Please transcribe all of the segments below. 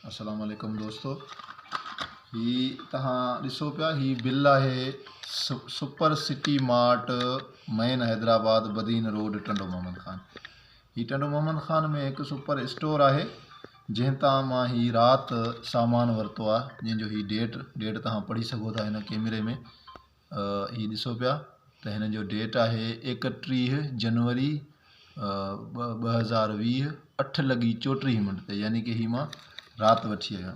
अस्सलाम वालेकुम दोस्तों। ही तहां ॾिसो पिया, ही बिल आहे super city mart main Hyderabad Badin road Tando Mohammad Khan. ही टंडो मोहम्मद खान में हिकु सुपर स्टोर आहे जंहिं मां ही राति सामान वरितो आहे, जंहिंजो ही डेट तव्हां पढ़ी सघो था हिन कैमरे में। ही ॾिसो पिया त हिन जो डेट आहे 31 जनवरी 2020 8:34 ते, यानी कि ही मां राति वठी आहियां।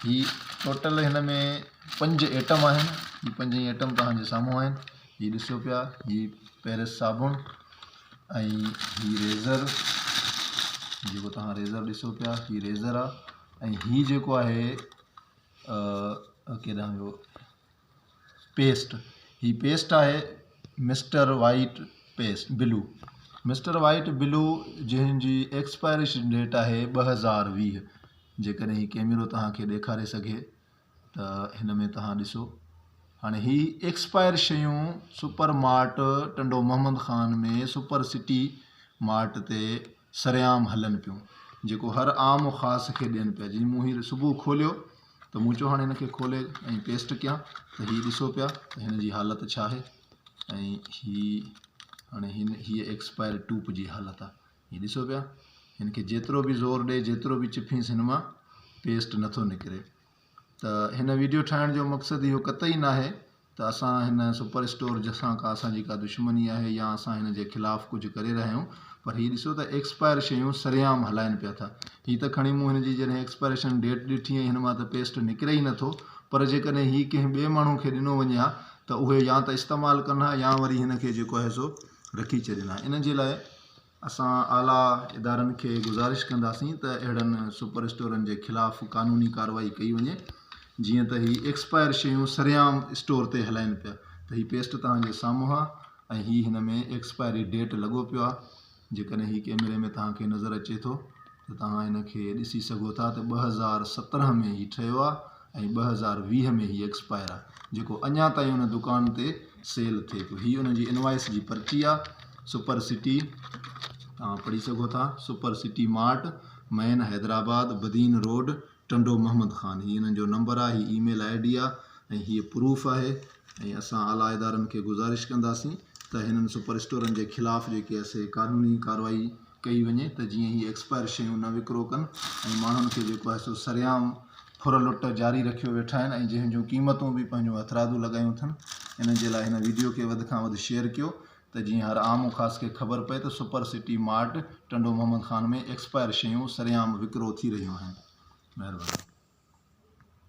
ही टोटल हिन में 5 आइटम आहिनि। ही 5 आइटम तव्हांजे साम्हूं आहिनि। ही ॾिसो पिया, ही पेरिस साबुण ऐं ही रेज़र, जेको तव्हां रेज़र ॾिसो पिया, ही रेज़र आहे। ऐं ही जेको आहे केॾां जो पेस्ट, ही पेस्ट आहे mister white paste blue, mister white blue, जंहिंजी एक्सपायरेशन डेट आहे 2020। जेकॾहिं ही कैमरो तव्हांखे ॾेखारे सघे त हिन में तव्हां ॾिसो। हाणे ही एक्सपायर शयूं सुपर मार्ट टंडो मोहम्मद खान में सुपर सिटी मार्ट ते सरेआम हलनि पियूं, जेको हर आम ख़ासि खे ॾियनि पिया। जीअं मूं ही सुबुह खोलियो त मूं चयो हाणे हिनखे खोले ऐं पेस्ट कयां, त ही ॾिसो पिया त हिन जी हालति छा आहे। ऐं ही हाणे हीअ एक्सपायर टूप जी हालति आहे। ही ॾिसो पिया, हिनखे जेतिरो बि ज़ोर ॾे, जेतिरो बि चिफीस, हिन मां पेस्ट नथो निकिरे। त हिन वीडियो ठाहिण जो मक़सदु इहो कतई न आहे त असां हिन सुपर स्टोर जसां असांजी का दुश्मनी आहे या असां हिन जे ख़िलाफ़ु कुझु करे रहिया आहियूं, पर हीअ ॾिसो त एक्सपायर शयूं सरेआम हलाइनि पिया था। हीअ त खणी मूं हिन जी जॾहिं एक्सपायरेशन डेट ॾिठी ऐं हिन मां त पेस्ट निकिरे ई नथो, पर जेकॾहिं हीअ कंहिं ॿिए माण्हू खे ॾिनो वञे हा त उहे या त इस्तेमालु कनि हा या वरी हिन खे जेको आहे सो रखी छॾनि हा। इन जे लाइ असां आला इदारनि खे गुज़ारिश कंदासीं त अहिड़नि सुपर स्टोरनि जे ख़िलाफ़ु क़ानूनी कार्रवाई कई वञे, जीअं त ही एक्सपायर शयूं सरेआम स्टोर ते हलाइनि पिया। त ही पेस्ट तव्हांजे साम्हूं आहे ऐं ही हिन में एक्सपायरी डेट लॻो पियो आहे। जेकॾहिं ही कैमरे में तव्हांखे नज़र अचे थो त तव्हां हिन खे ॾिसी सघो था त 2017 में ही ठहियो आहे ऐं 2020 में ही एक्सपायर आहे, जेको अञा ताईं उन दुकान ते सेल थिए पियो। ही उन जी इनवाइस जी पर्ची आहे। सुपर सिटी तव्हां पढ़ी सघो था, super city mart main Hyderabad Badin road Tando Mohammad Khan. ही हिननि जो नंबर आहे, ही ईमेल ID आहे ऐं हीअ प्रूफ आहे। ऐं असां आला इदारनि खे गुज़ारिश कंदासीं त हिननि सुपर स्टोरनि जे ख़िलाफ़ु जेके असे क़ानूनी कार्रवाई कई वञे, त जीअं ही एक्सपायर शयूं न विकिरो कनि ऐं माण्हुनि खे जेको आहे सो सरेआम फुर लुट जारी रखियो वेठा आहिनि ऐं जंहिंजूं क़ीमतूं बि पंहिंजो हथरादू लॻायूं अथनि। इन जे लाइ हिन वीडियो खे वधि खां वधि शेयर कयो त जीअं हर आम ख़ासि खे ख़बर पए त super city mart Tando Mohammad Khan में एक्सपायर शयूं सरेआम विकिरो थी रहियूं आहिनि। महिरबानी।